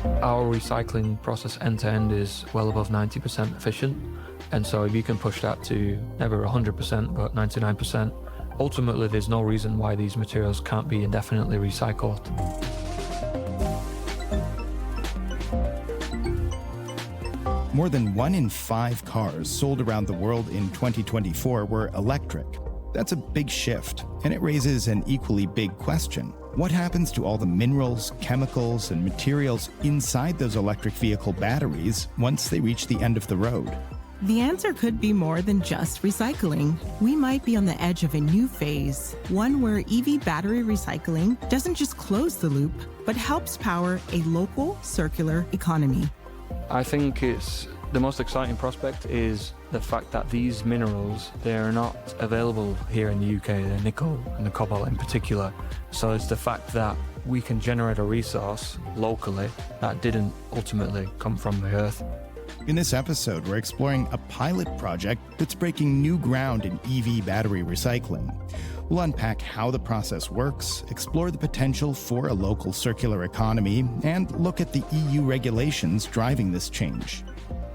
Our recycling process end-to-end is well above 90% efficient. And so if you can push that to never 100%, but 99%, ultimately there's no reason why these materials can't be indefinitely recycled. More than 1 in 5 cars sold around the world in 2024 were electric. That's a big shift, and it raises an equally big question. What happens to all the minerals, chemicals, and materials inside those electric vehicle batteries once they reach the end of the road? The answer could be more than just recycling. We might be on the edge of a new phase, one where EV battery recycling doesn't just close the loop, but helps power a local circular economy. I think it's the most exciting prospect is the fact that these minerals, they're not available here in the UK, the nickel and the cobalt in particular. So it's the fact that we can generate a resource locally that didn't ultimately come from the earth. In this episode, we're exploring a pilot project that's breaking new ground in EV battery recycling. We'll unpack how the process works, explore the potential for a local circular economy, and look at the EU regulations driving this change.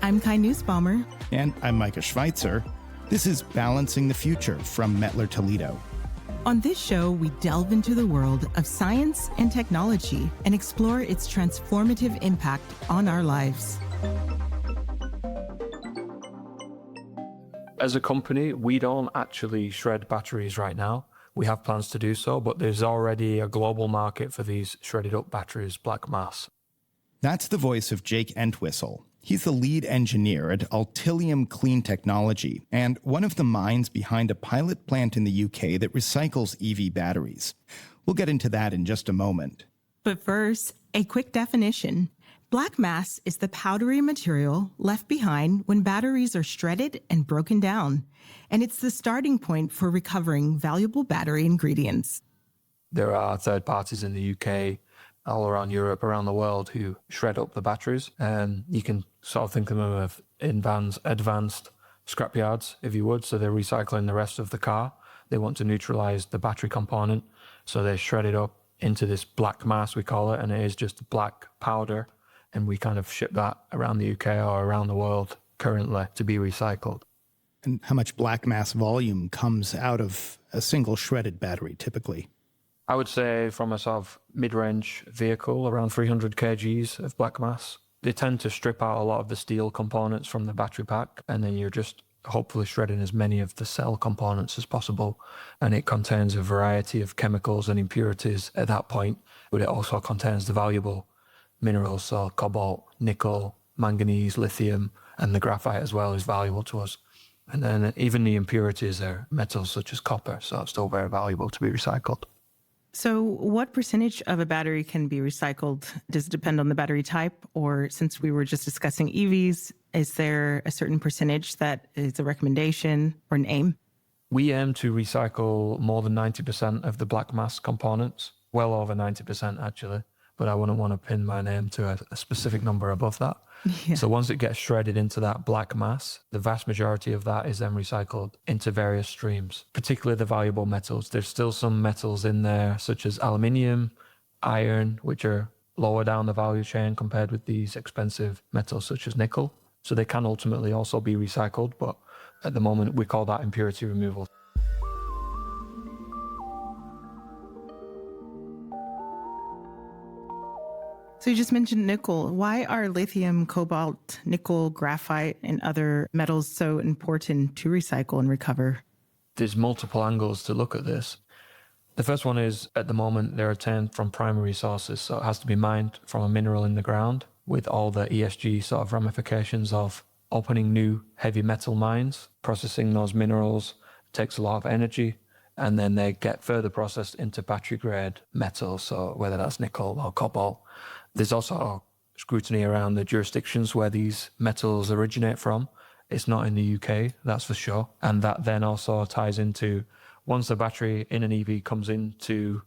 I'm Kai Nussbaumer. And I'm Micah Schweitzer. This is Balancing the Future from METTLER Toledo. On this show, we delve into the world of science and technology and explore its transformative impact on our lives. As a company, we don't actually shred batteries right now. We have plans to do so, but there's already a global market for these shredded up batteries, black mass. That's the voice of Jake Entwistle. He's the lead engineer at Altilium Clean Technology and one of the minds behind a pilot plant in the UK that recycles EV batteries. We'll get into that in just a moment. But first, a quick definition. Black mass is the powdery material left behind when batteries are shredded and broken down, and it's the starting point for recovering valuable battery ingredients. There are third parties in the UK, all around Europe, around the world, who shred up the batteries, and you can sort of think of them as advanced scrapyards, if you would. So they're recycling the rest of the car. They want to neutralize the battery component, so they shred it up into this black mass, we call it, and it is just black powder. And we kind of ship that around the UK or around the world currently to be recycled. And how much black mass volume comes out of a single shredded battery typically? I would say from a sort of mid-range vehicle, around 300 kgs of black mass. They tend to strip out a lot of the steel components from the battery pack, and then you're just hopefully shredding as many of the cell components as possible. And it contains a variety of chemicals and impurities at that point, but it also contains the valuable minerals, so cobalt, nickel, manganese, lithium, and the graphite as well is valuable to us. And then even the impurities are metals such as copper, so it's still very valuable to be recycled. So what percentage of a battery can be recycled? Does it depend on the battery type? Or since we were just discussing EVs, is there a certain percentage that is a recommendation or an aim? We aim to recycle more than 90% of the black mass components, well over 90% actually. But I wouldn't want to pin my name to a specific number above that. Yeah. So once it gets shredded into that black mass, the vast majority of that is then recycled into various streams, particularly the valuable metals. There's still some metals in there, such as aluminium, iron, which are lower down the value chain compared with these expensive metals such as nickel. So they can ultimately also be recycled, but at the moment we call that impurity removal. So you just mentioned nickel. Why are lithium, cobalt, nickel, graphite, and other metals so important to recycle and recover? There's multiple angles to look at this. The first one is, at the moment, they're obtained from primary sources, so it has to be mined from a mineral in the ground with all the ESG sort of ramifications of opening new heavy metal mines. Processing those minerals takes a lot of energy, and then they get further processed into battery-grade metals, so whether that's nickel or cobalt. There's also scrutiny around the jurisdictions where these metals originate from. It's not in the UK, that's for sure. And that then also ties into, once the battery in an EV comes into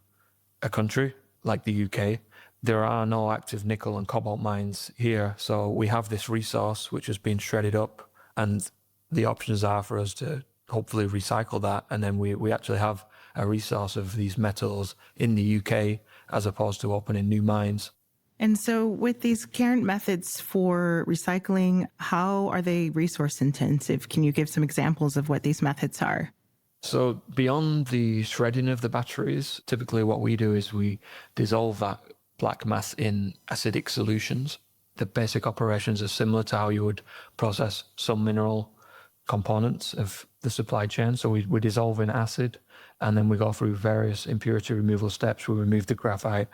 a country like the UK, there are no active nickel and cobalt mines here. So we have this resource which has been shredded up, and the options are for us to hopefully recycle that. And then we actually have a resource of these metals in the UK as opposed to opening new mines. And so, with these current methods for recycling, how are they resource intensive? Can you give some examples of what these methods are? So beyond the shredding of the batteries, typically what we do is we dissolve that black mass in acidic solutions. The basic operations are similar to how you would process some mineral components of the supply chain. So we dissolve in acid, and then we go through various impurity removal steps. We remove the graphite,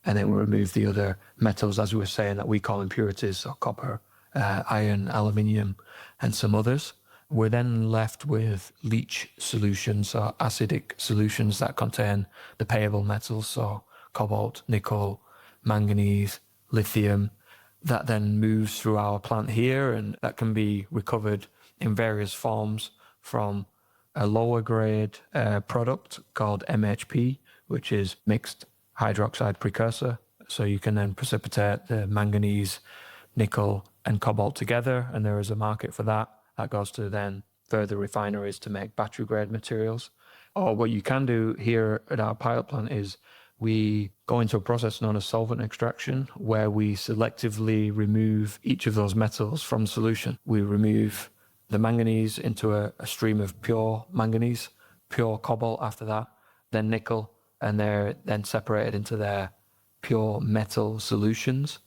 and then we remove the other metals, as we were saying, that we call impurities, so copper, iron, aluminium, and some others. We're then left with leach solutions, so acidic solutions that contain the payable metals, so cobalt, nickel, manganese, lithium. That then moves through our plant here, and that can be recovered in various forms from a lower grade product called MHP, which is mixed hydroxide precursor. So you can then precipitate the manganese, nickel, and cobalt together, and there is a market for that. That goes to then further refineries to make battery grade materials. Or what you can do here at our pilot plant is we go into a process known as solvent extraction, where we selectively remove each of those metals from the solution. We remove the manganese into a stream of pure manganese, pure cobalt after that, then nickel, and they're then separated into their pure metal solutions.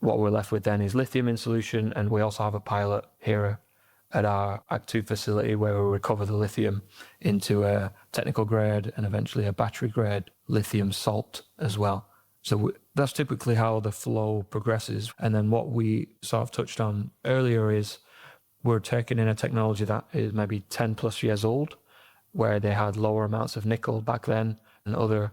What we're left with then is lithium in solution, and we also have a pilot here at our Act 2 facility where we recover the lithium into a technical grade and eventually a battery grade lithium salt as well. So that's typically how the flow progresses. And then what we sort of touched on earlier is we're taking in a technology that is maybe 10 plus years old, where they had lower amounts of nickel back then and other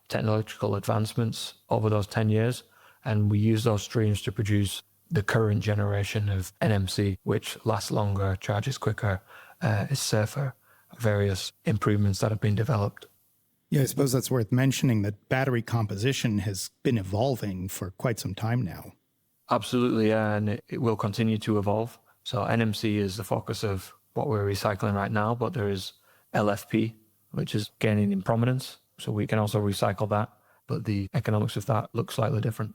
technological advancements over those 10 years. And we use those streams to produce the current generation of NMC, which lasts longer, charges quicker, is safer, various improvements that have been developed. Yeah, I suppose that's worth mentioning that battery composition has been evolving for quite some time now. Absolutely, yeah, and it will continue to evolve. So NMC is the focus of what we're recycling right now, but there is LFP, which is gaining in prominence. So we can also recycle that, but the economics of that look slightly different.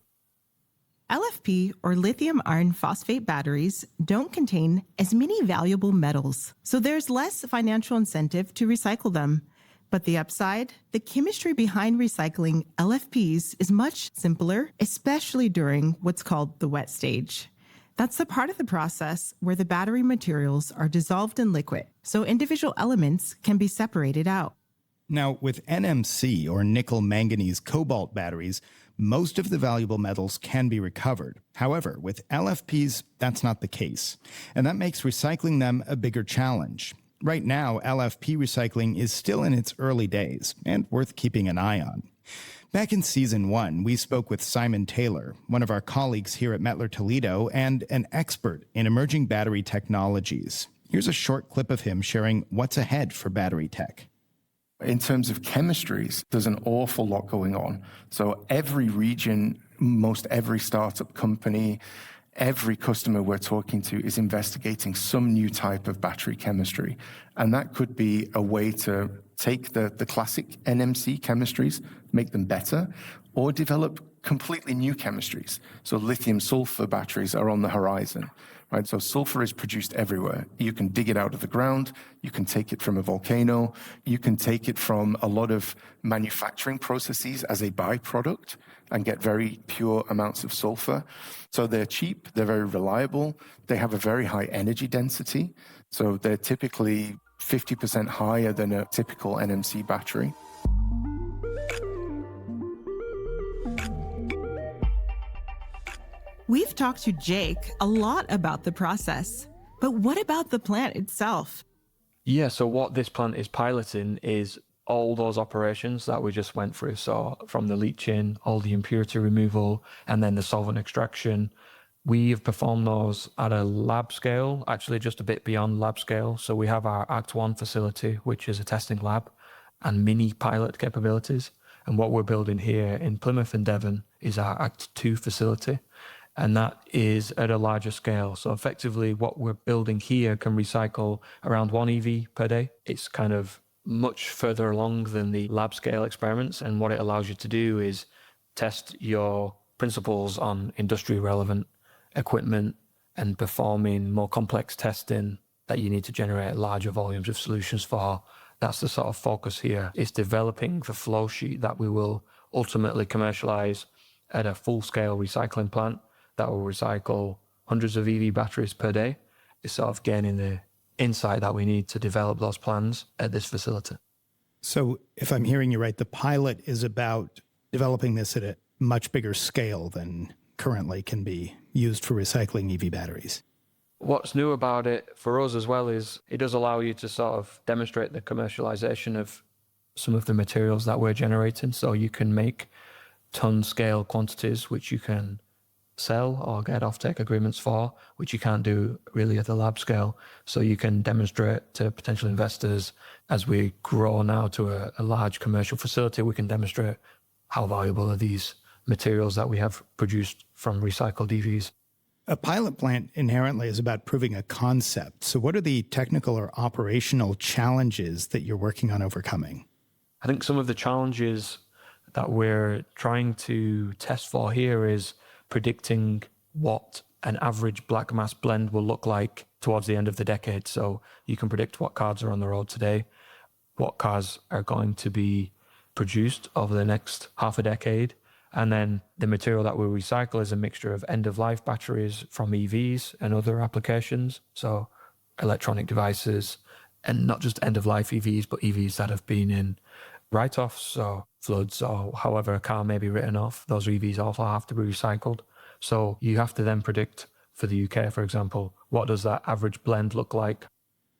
LFP, or lithium iron phosphate batteries, don't contain as many valuable metals, so there's less financial incentive to recycle them. But the upside? The chemistry behind recycling LFPs is much simpler, especially during what's called the wet stage. That's the part of the process where the battery materials are dissolved in liquid, so individual elements can be separated out. Now, with NMC, or nickel manganese cobalt batteries, most of the valuable metals can be recovered. However, with LFPs, that's not the case. And that makes recycling them a bigger challenge. Right now, LFP recycling is still in its early days and worth keeping an eye on. Back in Season 1, we spoke with Simon Taylor, one of our colleagues here at METTLER Toledo and an expert in emerging battery technologies. Here's a short clip of him sharing what's ahead for battery tech. In terms of chemistries, there's an awful lot going on. So every region, most every startup company, every customer we're talking to is investigating some new type of battery chemistry. And that could be a way to take the classic NMC chemistries, make them better, or develop completely new chemistries. So lithium sulfur batteries are on the horizon. Right, so sulfur is produced everywhere. You can dig it out of the ground, you can take it from a volcano, you can take it from a lot of manufacturing processes as a byproduct and get very pure amounts of sulfur. So they're cheap, they're very reliable, they have a very high energy density. So they're typically 50% higher than a typical NMC battery. We've talked to Jake a lot about the process, but what about the plant itself? Yeah, so what this plant is piloting is all those operations that we just went through. So from the leaching, all the impurity removal, and then the solvent extraction. We have performed those at a lab scale, actually just a bit beyond lab scale. So we have our Act 1 facility, which is a testing lab, and mini pilot capabilities. And what we're building here in Plymouth and Devon is our Act 2 facility. And that is at a larger scale. So effectively, what we're building here can recycle around 1 EV per day. It's kind of much further along than the lab scale experiments. And what it allows you to do is test your principles on industry relevant equipment and performing more complex testing that you need to generate larger volumes of solutions for. That's the sort of focus here, is developing the flow sheet that we will ultimately commercialize at a full-scale recycling plant that will recycle hundreds of EV batteries per day. Is sort of gaining the insight that we need to develop those plans at this facility. So if I'm hearing you right, the pilot is about developing this at a much bigger scale than currently can be used for recycling EV batteries. What's new about it for us as well is it does allow you to sort of demonstrate the commercialization of some of the materials that we're generating. So you can make ton scale quantities, which you can sell or get offtake agreements for, which you can't do really at the lab scale. So you can demonstrate to potential investors, as we grow now to a large commercial facility, we can demonstrate how valuable are these materials that we have produced from recycled EVs. A pilot plant inherently is about proving a concept. So what are the technical or operational challenges that you're working on overcoming? I think some of the challenges that we're trying to test for here is predicting what an average black mass blend will look like towards the end of the decade. So you can predict what cars are on the road today, what cars are going to be produced over the next half a decade. And then the material that we recycle is a mixture of end-of-life batteries from EVs and other applications. So electronic devices, and not just end-of-life EVs, but EVs that have been in write-offs or floods or however a car may be written off. Those EVs also have to be recycled. So you have to then predict for the UK, for example, what does that average blend look like?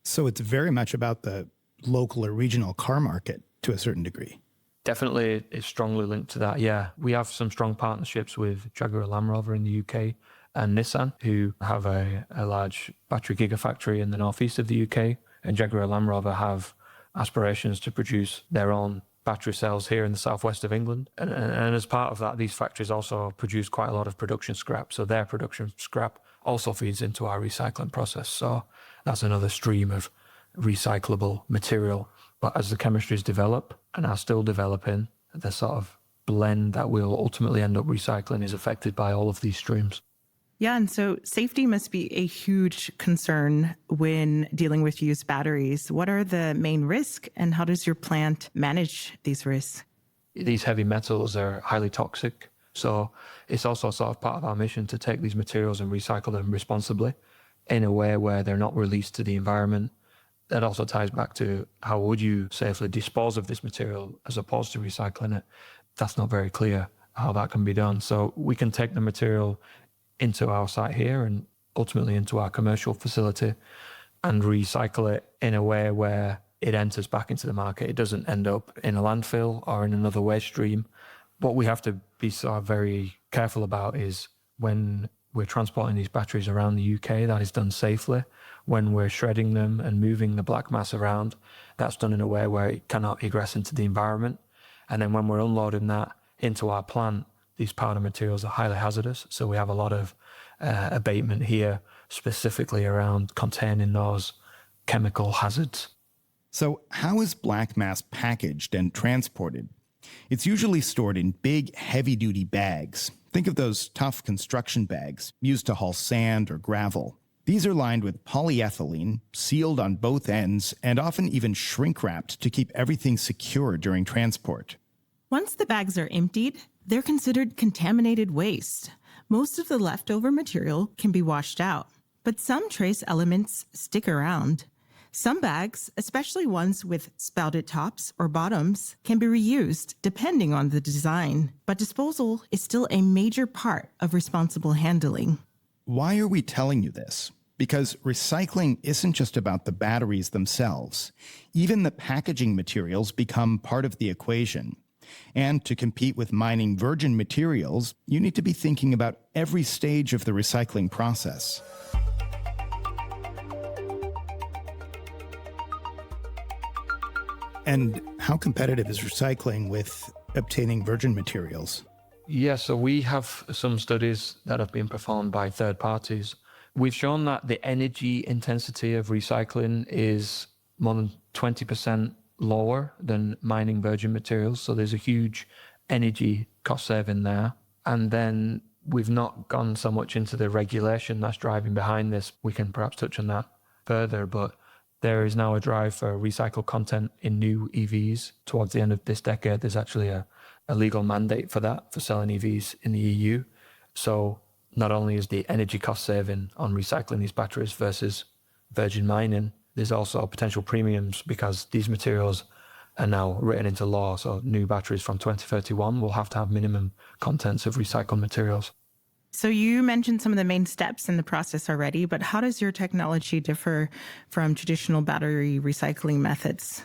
So it's very much about the local or regional car market to a certain degree. Definitely is strongly linked to that, yeah. We have some strong partnerships with Jaguar Land Rover in the UK and Nissan, who have a large battery gigafactory in the northeast of the UK. And Jaguar Land Rover have aspirations to produce their own battery cells here in the southwest of England. And as part of that, these factories also produce quite a lot of production scrap. So their production scrap also feeds into our recycling process. So that's another stream of recyclable material. But as the chemistries develop and are still developing, the sort of blend that we'll ultimately end up recycling is affected by all of these streams. Yeah, and so safety must be a huge concern when dealing with used batteries. What are the main risks, and how does your plant manage these risks? These heavy metals are highly toxic. So it's also sort of part of our mission to take these materials and recycle them responsibly in a way where they're not released to the environment. That also ties back to how would you safely dispose of this material as opposed to recycling it. That's not very clear how that can be done. So we can take the material into our site here and ultimately into our commercial facility and recycle it in a way where it enters back into the market. It doesn't end up in a landfill or in another waste stream. What we have to be sort of very careful about is when we're transporting these batteries around the UK, that is done safely. When we're shredding them and moving the black mass around, that's done in a way where it cannot egress into the environment. And then when we're unloading that into our plant, these powder materials are highly hazardous. So we have a lot of abatement here, specifically around containing those chemical hazards. So how is black mass packaged and transported? It's usually stored in big, heavy-duty bags. Think of those tough construction bags used to haul sand or gravel. These are lined with polyethylene, sealed on both ends, and often even shrink-wrapped to keep everything secure during transport. Once the bags are emptied, they're considered contaminated waste. Most of the leftover material can be washed out, but some trace elements stick around. Some bags, especially ones with spouted tops or bottoms, can be reused depending on the design, but disposal is still a major part of responsible handling. Why are we telling you this? Because recycling isn't just about the batteries themselves. Even the packaging materials become part of the equation. And to compete with mining virgin materials, you need to be thinking about every stage of the recycling process. And how competitive is recycling with obtaining virgin materials? Yeah, so we have some studies that have been performed by third parties. We've shown that the energy intensity of recycling is more than 20% lower than mining virgin materials. So there's a huge energy cost saving there. And then we've not gone so much into the regulation that's driving behind this. We can perhaps touch on that further, but there is now a drive for recycled content in new EVs. Towards the end of this decade, there's actually a legal mandate for that, for selling EVs in the EU. So not only is the energy cost saving on recycling these batteries versus virgin mining, there's also potential premiums because these materials are now written into law. So new batteries from 2031 will have to have minimum contents of recycled materials. So you mentioned some of the main steps in the process already, but how does your technology differ from traditional battery recycling methods?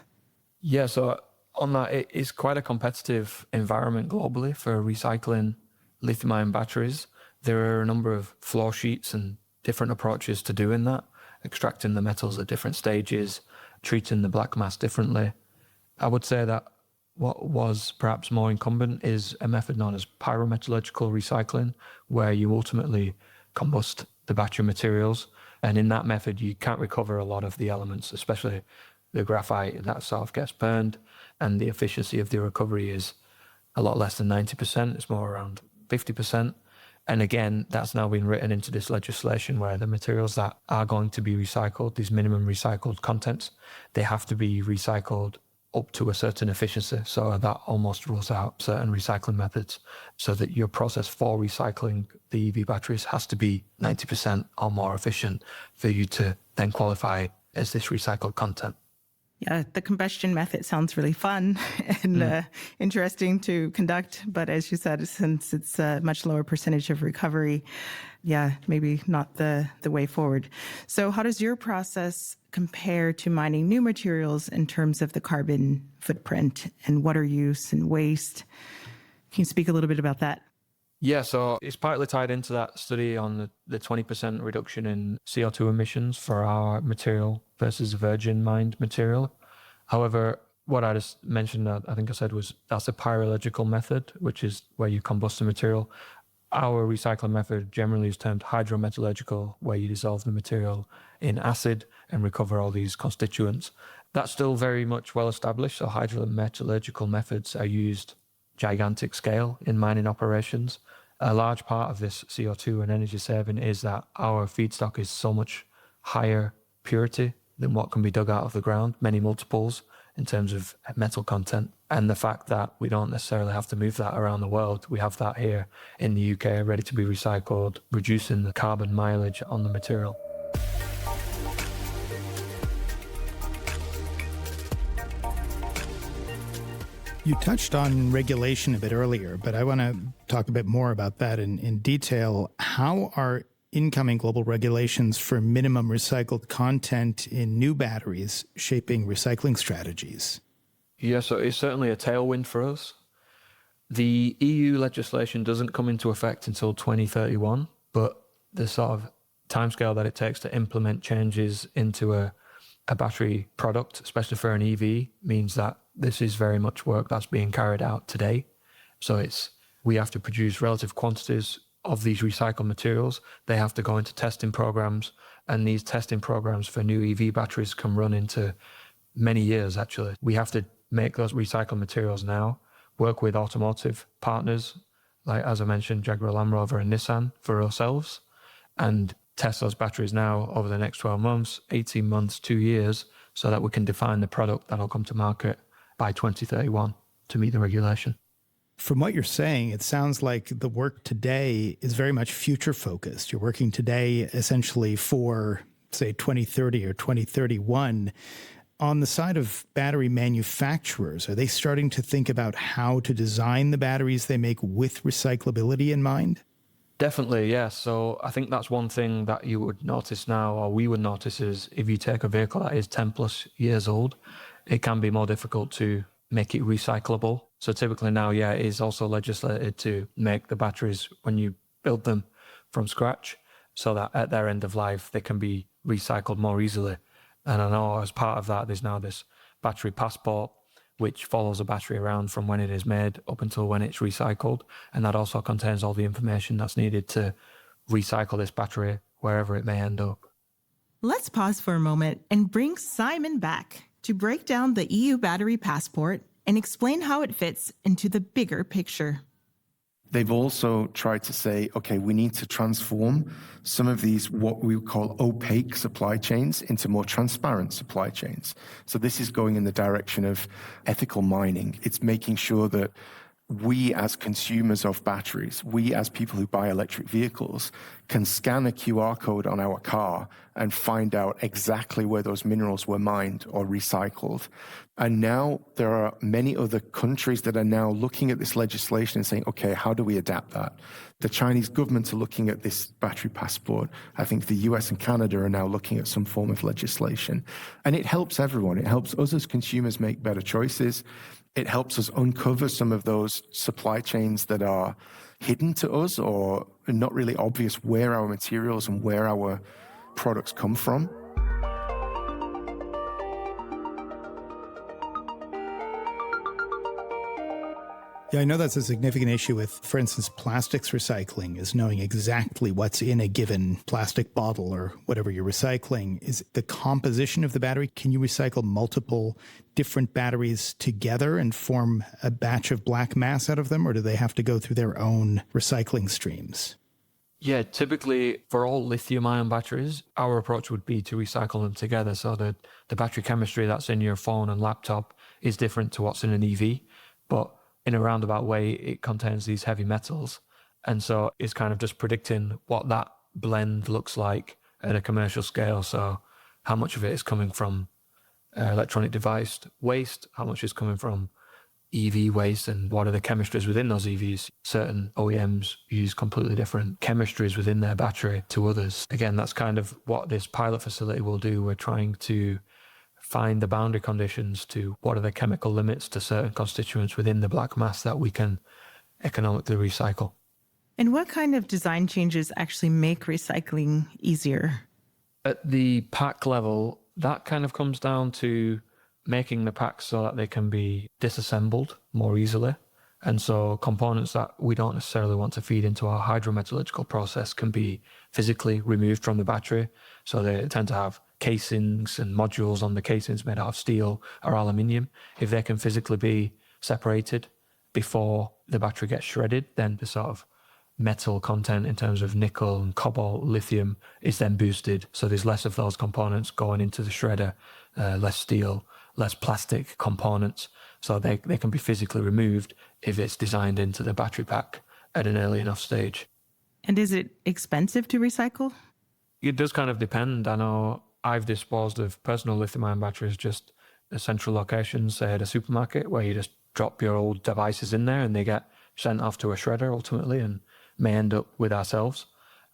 Yeah, so on that, it is quite a competitive environment globally for recycling lithium-ion batteries. There are a number of flow sheets and different approaches to doing that, extracting the metals at different stages, treating the black mass differently. I would say that what was perhaps more incumbent is a method known as pyrometallurgical recycling, where you ultimately combust the battery materials. And in that method, you can't recover a lot of the elements, especially the graphite that sort of gets burned. And the efficiency of the recovery is a lot less than 90%. It's more around 50%. And again, that's now been written into this legislation where the materials that are going to be recycled, these minimum recycled contents, they have to be recycled up to a certain efficiency. So that almost rules out certain recycling methods, so that your process for recycling the EV batteries has to be 90% or more efficient for you to then qualify as this recycled content. Yeah, the combustion method sounds really fun and interesting to conduct. But as you said, since it's a much lower percentage of recovery, yeah, maybe not the way forward. So how does your process compare to mining new materials in terms of the carbon footprint and water use and waste? Can you speak a little bit about that? Yeah, so it's partly tied into that study on the 20% reduction in CO2 emissions for our material versus virgin mined material. However, what I just mentioned, I think I said, was that's a pyrological method, which is where you combust the material. Our recycling method generally is termed hydrometallurgical, where you dissolve the material in acid and recover all these constituents. That's still very much well established. So hydrometallurgical methods are used gigantic scale in mining operations. A large part of this CO2 and energy saving is that our feedstock is so much higher purity than what can be dug out of the ground, many multiples in terms of metal content. And the fact that we don't necessarily have to move that around the world. We have that here in the UK ready to be recycled, reducing the carbon mileage on the material. You touched on regulation a bit earlier, but I want to talk a bit more about that in detail. How are incoming global regulations for minimum recycled content in new batteries shaping recycling strategies? Yeah, so it's certainly a tailwind for us. The EU legislation doesn't come into effect until 2031, but the sort of timescale that it takes to implement changes into a battery product, especially for an EV, means that this is very much work that's being carried out today. So we have to produce relative quantities of these recycled materials. They have to go into testing programs, and these testing programs for new EV batteries can run into many years, actually. We have to make those recycled materials now, work with automotive partners, like, as I mentioned, Jaguar Land Rover and Nissan for ourselves, and test those batteries now over the next 12 months, 18 months, 2 years, so that we can define the product that'll come to market by 2031 to meet the regulation. From what you're saying, it sounds like the work today is very much future focused. You're working today essentially for, say, 2030 or 2031. On the side of battery manufacturers, are they starting to think about how to design the batteries they make with recyclability in mind? Definitely, yes. So I think that's one thing that you would notice now, or we would notice, is if you take a vehicle that is 10 plus years old, it can be more difficult to make it recyclable. So typically now, yeah, it is also legislated to make the batteries when you build them from scratch, so that at their end of life, they can be recycled more easily. And I know as part of that, there's now this battery passport, which follows a battery around from when it is made up until when it's recycled. And that also contains all the information that's needed to recycle this battery wherever it may end up. Let's pause for a moment and bring Simon back to break down the EU battery passport and explain how it fits into the bigger picture. They've also tried to say, okay, we need to transform some of these, what we call opaque supply chains, into more transparent supply chains. So this is going in the direction of ethical mining. It's making sure that we as consumers of batteries, we as people who buy electric vehicles, can scan a QR code on our car and find out exactly where those minerals were mined or recycled. And now there are many other countries that are now looking at this legislation and saying, okay, how do we adapt that? The Chinese government are looking at this battery passport. I think the US and Canada are now looking at some form of legislation. And it helps everyone. It helps us as consumers make better choices. It helps us uncover some of those supply chains that are hidden to us or not really obvious where our materials and where our products come from. Yeah, I know that's a significant issue with, for instance, plastics recycling, is knowing exactly what's in a given plastic bottle or whatever you're recycling. Is the composition of the battery, can you recycle multiple different batteries together and form a batch of black mass out of them, or do they have to go through their own recycling streams? Yeah, typically for all lithium-ion batteries, our approach would be to recycle them together so that the battery chemistry that's in your phone and laptop is different to what's in an EV, but in a roundabout way, it contains these heavy metals. And so it's kind of just predicting what that blend looks like at a commercial scale. So how much of it is coming from electronic device waste, how much is coming from EV waste, and what are the chemistries within those EVs. Certain OEMs use completely different chemistries within their battery to others. Again, that's kind of what this pilot facility will do. We're trying to find the boundary conditions to what are the chemical limits to certain constituents within the black mass that we can economically recycle. And what kind of design changes actually make recycling easier? At the pack level, that kind of comes down to making the packs so that they can be disassembled more easily. And so components that we don't necessarily want to feed into our hydrometallurgical process can be physically removed from the battery. So they tend to have casings and modules on the casings made out of steel or aluminium. If they can physically be separated before the battery gets shredded, then the sort of metal content in terms of nickel and cobalt, lithium is then boosted. So there's less of those components going into the shredder, less steel, less plastic components. So they can be physically removed if it's designed into the battery pack at an early enough stage. And is it expensive to recycle? It does kind of depend. I know I've disposed of personal lithium-ion batteries just at central locations, say at a supermarket, where you just drop your old devices in there and they get sent off to a shredder ultimately and may end up with ourselves.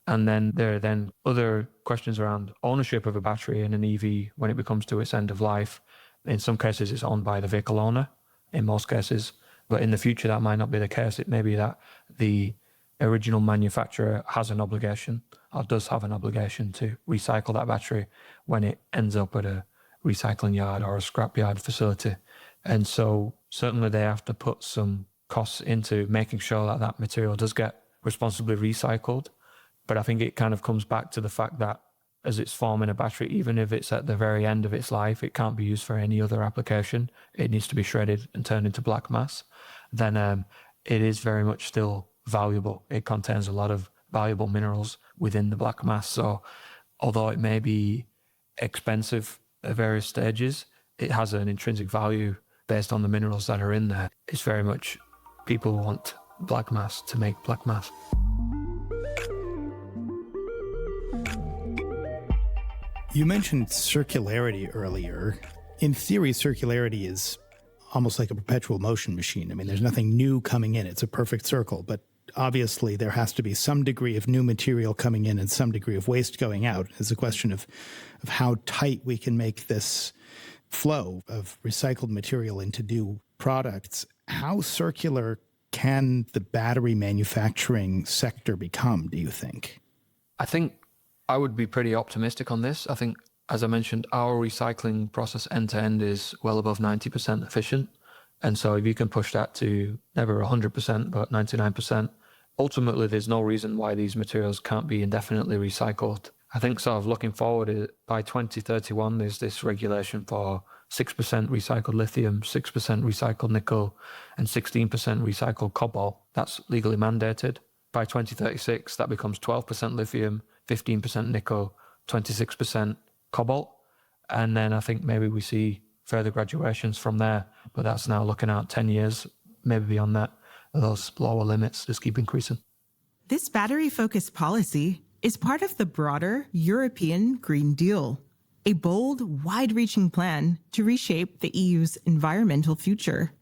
And then there are then other questions around ownership of a battery in an EV when it becomes to its end of life. In some cases, it's owned by the vehicle owner, in most cases. But in the future, that might not be the case. It may be that the original manufacturer has an obligation or does have an obligation to recycle that battery when it ends up at a recycling yard or a scrapyard facility. And so certainly they have to put some costs into making sure that that material does get responsibly recycled. But I think it kind of comes back to the fact that as it's forming a battery, even if it's at the very end of its life, it can't be used for any other application. It needs to be shredded and turned into black mass. Then it is very much still valuable. It contains a lot of valuable minerals within the black mass. So although it may be expensive at various stages, it has an intrinsic value based on the minerals that are in there. It's very much people want black mass to make black mass. You mentioned circularity earlier. In theory, circularity is almost like a perpetual motion machine. I mean, there's nothing new coming in. It's a perfect circle. But obviously, there has to be some degree of new material coming in and some degree of waste going out. It's a question of how tight we can make this flow of recycled material into new products. How circular can the battery manufacturing sector become, do you think? I think I would be pretty optimistic on this. I think, as I mentioned, our recycling process end-to-end is well above 90% efficient. And so if you can push that to never 100%, but 99%, ultimately there's no reason why these materials can't be indefinitely recycled. I think sort of looking forward, by 2031, there's this regulation for 6% recycled lithium, 6% recycled nickel, and 16% recycled cobalt. That's legally mandated. By 2036, that becomes 12% lithium, 15% nickel, 26% cobalt. And then I think maybe we see further graduations from there, but that's now looking out 10 years, maybe beyond that. Those lower limits just keep increasing. This battery-focused policy is part of the broader European Green Deal, a bold, wide-reaching plan to reshape the EU's environmental future.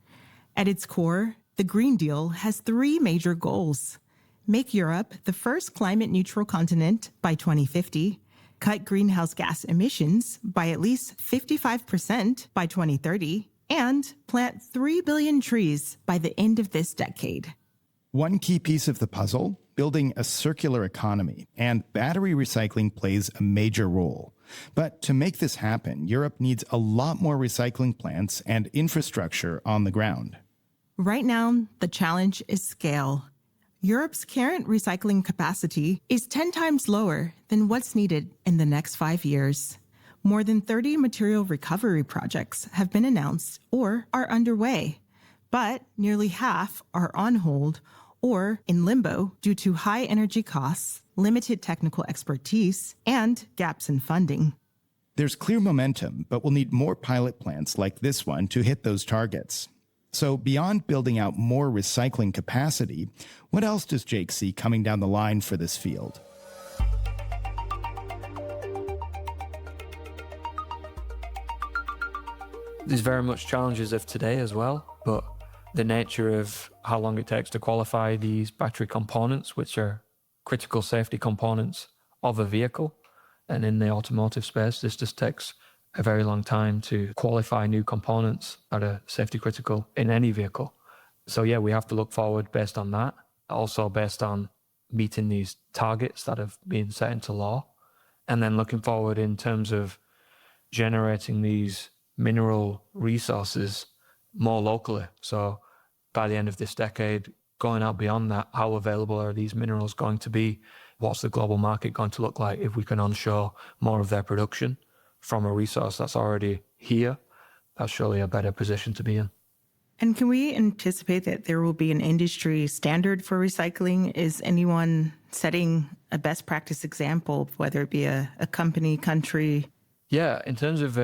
At its core, the Green Deal has three major goals: make Europe the first climate-neutral continent by 2050, cut greenhouse gas emissions by at least 55% by 2030, and plant 3 billion trees by the end of this decade. One key piece of the puzzle, building a circular economy, and battery recycling plays a major role. But to make this happen, Europe needs a lot more recycling plants and infrastructure on the ground. Right now, the challenge is scale. Europe's current recycling capacity is 10 times lower than what's needed in the next 5 years. More than 30 material recovery projects have been announced or are underway, but nearly half are on hold or in limbo due to high energy costs, limited technical expertise, and gaps in funding. There's clear momentum, but we'll need more pilot plants like this one to hit those targets. So beyond building out more recycling capacity, what else does Jake see coming down the line for this field? There's very much challenges of today as well, but the nature of how long it takes to qualify these battery components, which are critical safety components of a vehicle, and in the automotive space, this just takes a very long time to qualify new components that are safety critical in any vehicle. So yeah, we have to look forward based on that, also based on meeting these targets that have been set into law, and then looking forward in terms of generating these mineral resources more locally. So by the end of this decade, going out beyond that, how available are these minerals going to be? What's the global market going to look like if we can onshore more of their production from a resource that's already here? That's surely a better position to be in. And can we anticipate that there will be an industry standard for recycling? Is anyone setting a best practice example, whether it be a company, country? Yeah, in terms of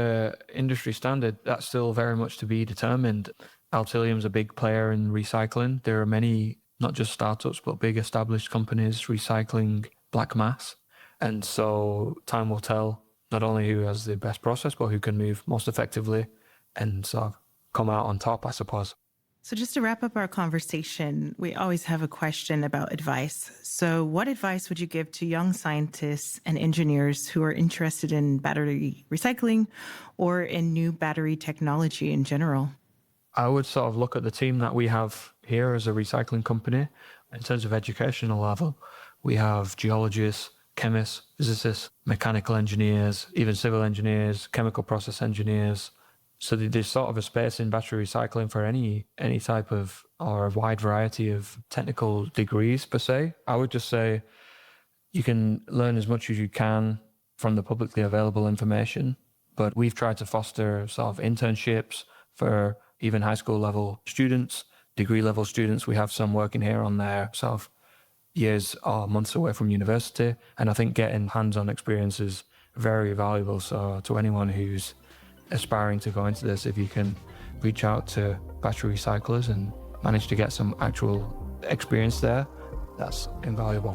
industry standard, that's still very much to be determined. Altilium's a big player in recycling. There are many, not just startups, but big established companies recycling black mass. And so time will tell not only who has the best process, but who can move most effectively and sort of come out on top, I suppose. So just to wrap up our conversation, we always have a question about advice. So what advice would you give to young scientists and engineers who are interested in battery recycling or in new battery technology in general? I would sort of look at the team that we have here as a recycling company. In terms of educational level, we have geologists, chemists, physicists, mechanical engineers, even civil engineers, chemical process engineers. So there's sort of a space in battery recycling for any type of, or a wide variety of technical degrees per se. I would just say you can learn as much as you can from the publicly available information, but we've tried to foster sort of internships for even high school level students, degree level students. We have some working here on their sort of years or months away from university. And I think getting hands-on experience is very valuable. So to anyone who's aspiring to go into this, if you can reach out to battery recyclers and manage to get some actual experience there, that's invaluable.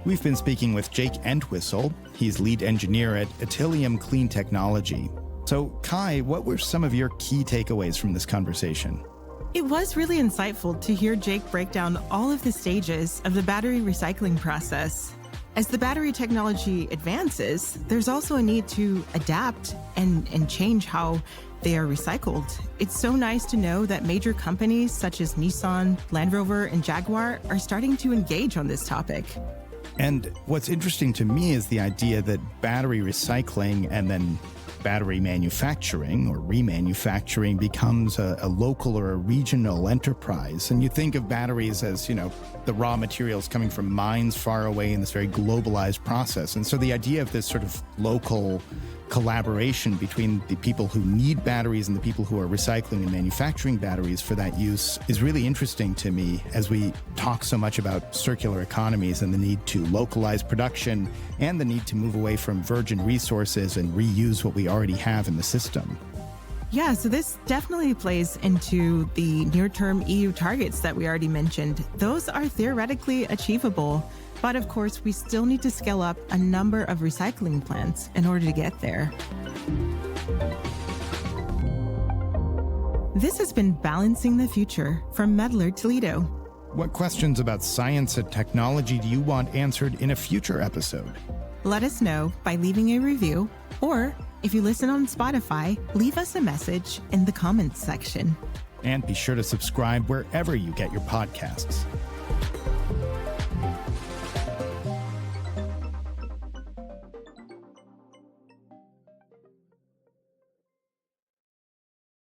We've been speaking with Jake Entwistle. He's lead engineer at Attilium Clean Technology. So, Kai, what were some of your key takeaways from this conversation? It was really insightful to hear Jake break down all of the stages of the battery recycling process. As the battery technology advances, there's also a need to adapt and change how they are recycled. It's so nice to know that major companies such as Nissan, Land Rover, and Jaguar are starting to engage on this topic. And what's interesting to me is the idea that battery recycling and then battery manufacturing or remanufacturing becomes a local or a regional enterprise. And you think of batteries as, the raw materials coming from mines far away in this very globalized process. And so the idea of this sort of local collaboration between the people who need batteries and the people who are recycling and manufacturing batteries for that use is really interesting to me as we talk so much about circular economies and the need to localize production and the need to move away from virgin resources and reuse what we already have in the system. Yeah, so this definitely plays into the near-term EU targets that we already mentioned. Those are theoretically achievable, but of course, we still need to scale up a number of recycling plants in order to get there. This has been Balancing the Future from METTLER Toledo. What questions about science and technology do you want answered in a future episode? Let us know by leaving a review, or if you listen on Spotify, leave us a message in the comments section. And be sure to subscribe wherever you get your podcasts.